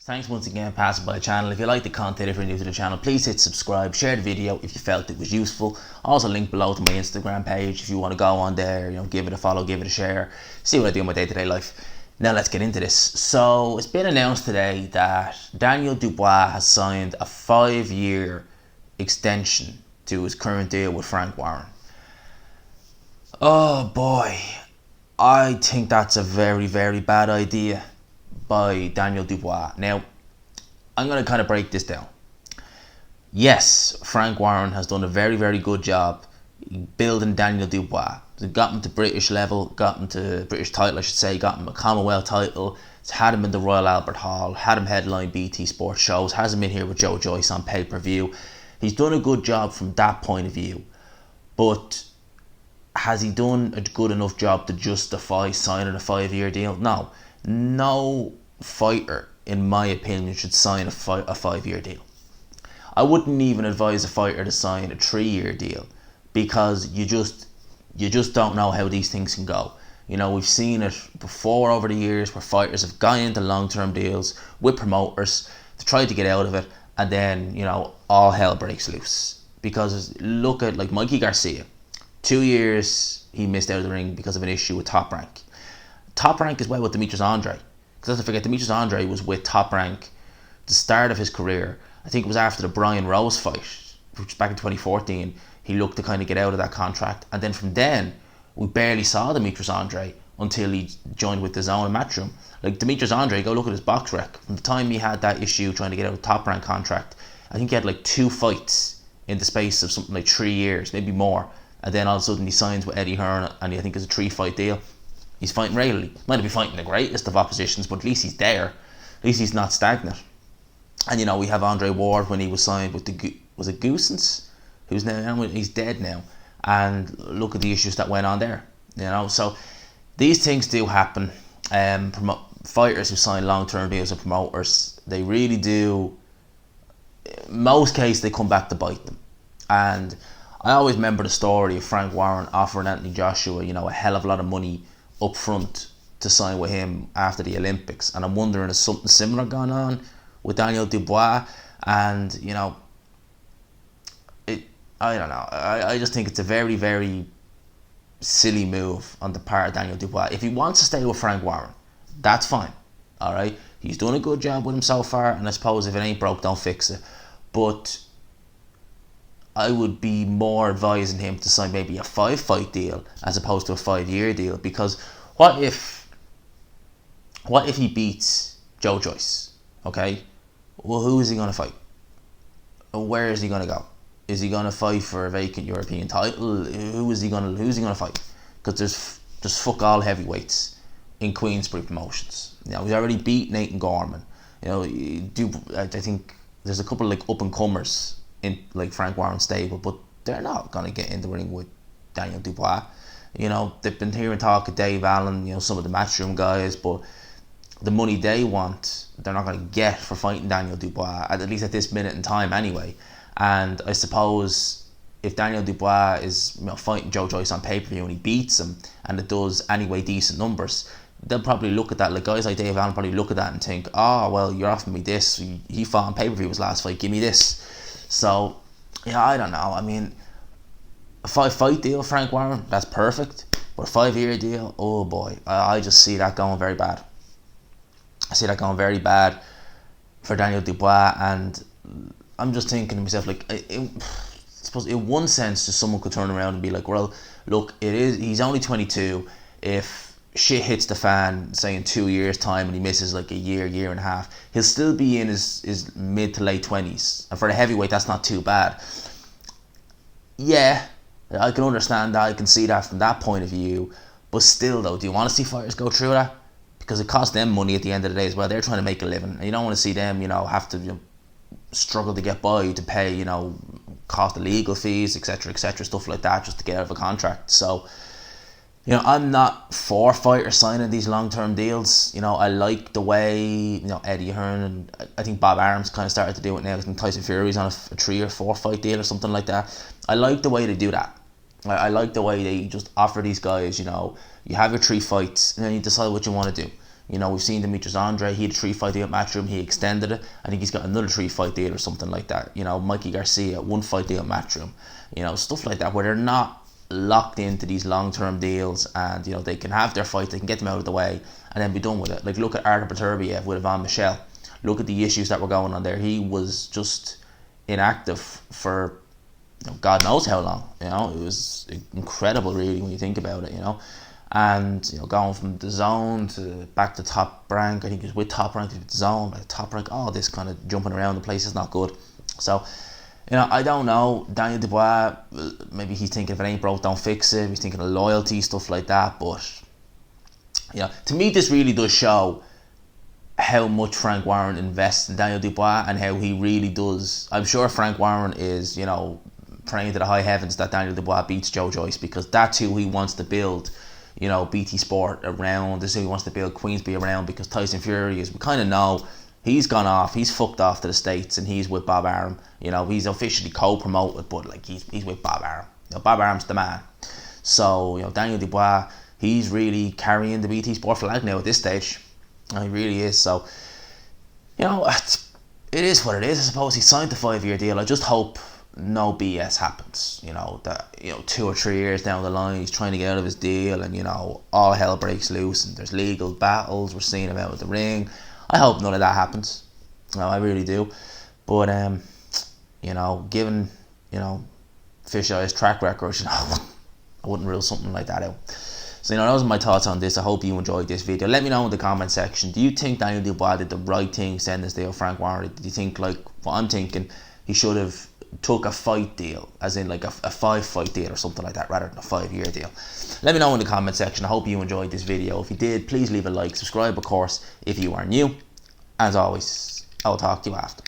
Thanks once again for passing by the channel. If you like the content, if you're new to the channel, please hit subscribe, share the video if you felt it was useful. Also link below to my Instagram page if you want to go on there, give it a follow, give it a share, see what I do in my day-to-day life. Now let's get into this. So it's been announced today that Daniel Dubois has signed a 5-year extension to his current deal with Frank Warren. Oh boy, I think that's a very, very bad idea by Daniel Dubois. Now, I'm going to kind of break this down. Yes, Frank Warren has done a very, very good job building Daniel Dubois. Got him to British level, got him to British title, I should say, got him a Commonwealth title, had him in the Royal Albert Hall, had him headline BT Sports shows, has him in here with Joe Joyce on pay-per-view. He's done a good job from that point of view, but has he done a good enough job to justify signing a 5-year deal? No. No fighter, in my opinion, should sign a 5-year deal. I wouldn't even advise a fighter to sign a 3-year deal because you just don't know how these things can go. We've seen it before over the years where fighters have gone into long-term deals with promoters to try to get out of it, and then all hell breaks loose. Because look at like Mikey Garcia, 2 years he missed out of the ring because of an issue with Top Rank. Top Rank as well with Demetrius Andre. Because let's not forget, Demetrius Andre was with Top Rank the start of his career. I think it was after the Brian Rose fight, which was back in 2014. He looked to kind of get out of that contract. And then from then, we barely saw Demetrius Andre until he joined with the Zone and Matchroom. Like Demetrius Andre, go look at his box rec. From the time he had that issue trying to get out of the Top Rank contract, I think he had like 2 fights in the space of something like 3 years, maybe more. And then all of a sudden he signs with Eddie Hearn, and I think it's a 3-fight deal. He's fighting regularly. Might not be fighting the greatest of oppositions, but at least he's there. At least he's not stagnant. And we have Andre Ward when he was signed with was it Goosens, who's now he's dead now. And look at the issues that went on there. So these things do happen. Fighters who sign long-term deals with promoters, they really do. In most cases, they come back to bite them. And I always remember the story of Frank Warren offering Anthony Joshua, a hell of a lot of money up front to sign with him after the Olympics, and I'm wondering is something similar going on with Daniel Dubois. And I don't know, I just think it's a very, very silly move on the part of Daniel Dubois. If he wants to stay with Frank Warren, that's fine, alright, he's done a good job with him so far, and I suppose if it ain't broke, don't fix it. But I would be more advising him to sign maybe a 5-fight deal as opposed to a 5-year deal, because what if he beats Joe Joyce? Okay, well, who is he going to fight? Where is he going to go? Is he going to fight for a vacant European title? Who's he going to fight? Because there's fuck all heavyweights in Queensbury Promotions. He's already beat Nathan Gorman. I think there's a couple of like up and comers in like Frank Warren's stable, but they're not going to get in the ring with Daniel Dubois. They've been hearing talk of Dave Allen, some of the Matchroom guys, but the money they want, they're not going to get for fighting Daniel Dubois, at least at this minute in time anyway. And I suppose if Daniel Dubois is fighting Joe Joyce on pay-per-view and he beats him, and it does anyway decent numbers, they'll probably look at that, like guys like Dave Allen probably look at that and think, oh well, you're offering me this, he fought on pay-per-view his last fight, give me this. So I don't know. I mean, a 5-fight deal, Frank Warren, that's perfect. But a 5-year deal, oh boy, I just see that going very bad. I see that going very bad for Daniel Dubois, and I'm just thinking to myself, like, I suppose in one sense, just someone could turn around and be like, well, look, he's only 22. If shit hits the fan, say in 2 years' time, and he misses like a year and a half, he'll still be in his mid to late 20s. And for the heavyweight, that's not too bad. Yeah, I can understand that. I can see that from that point of view. But still, though, do you want to see fighters go through that? Because it costs them money at the end of the day as well. They're trying to make a living. And you don't want to see them, have to struggle to get by, to pay, cost of legal fees, etc., stuff like that, just to get out of a contract. So, I'm not for fighters signing these long-term deals. I like the way, Eddie Hearn, and I think Bob Arum's kind of started to do it now. I think Tyson Fury's on a 3 or 4 fight deal or something like that. I like the way they do that. I like the way they just offer these guys, you have your 3 fights and then you decide what you want to do. You know, we've seen Demetrius Andre, he had a 3-fight deal at Matchroom, he extended it. I think he's got another 3-fight deal or something like that. You know, Mikey Garcia, 1-fight deal at Matchroom. You know, stuff like that where they're not locked into these long-term deals, and you know they can have their fight, they can get them out of the way and then be done with it. Like look at Artur Beterbiev with Ivan Michel. Look at the issues that were going on there. He was just inactive for God knows how long. You know, it was incredible really when you think about it. You know, and you know going from the zone to back to Top Rank. I think he was with Top Rank to the zone, like Top Rank. All this kind of jumping around the place is not good. So. You know, I don't know. Daniel Dubois, maybe he's thinking if it ain't broke, don't fix it. He's thinking of loyalty, stuff like that. But, you know, to me, this really does show how much Frank Warren invests in Daniel Dubois and how he really does. I'm sure Frank Warren is, you know, praying to the high heavens that Daniel Dubois beats Joe Joyce, because that's who he wants to build, you know, BT Sport around. This is who he wants to build Queensby around, because Tyson Fury is, we kind of know, he's gone off, he's fucked off to the States, and he's with Bob Arum. You know, he's officially co-promoted, but like he's with Bob Arum. You know, Bob Arum's the man. So, you know, Daniel Dubois, he's really carrying the BT Sport flag now at this stage. And he really is. So, you know, it is what it is. I suppose he signed the 5-year deal. I just hope no BS happens. You know, that, you know, 2 or 3 years down the line, he's trying to get out of his deal, and, you know, all hell breaks loose, and there's legal battles. We're seeing him out of the ring. I hope none of that happens. No, I really do. But, you know, given, you know, Fisheye's track record, you know, I wouldn't rule something like that out. So, you know, those are my thoughts on this. I hope you enjoyed this video. Let me know in the comment section. Do you think Daniel Dubois did the right thing sending this deal Frank Warren? Do you think, like what I'm thinking, he should have took a fight deal, as in like a 5-fight deal or something like that, rather than a 5-year deal? Let me know in the comment section. I hope you enjoyed this video. If you did, please leave a like, subscribe of course if you are new. As always, I'll talk to you after.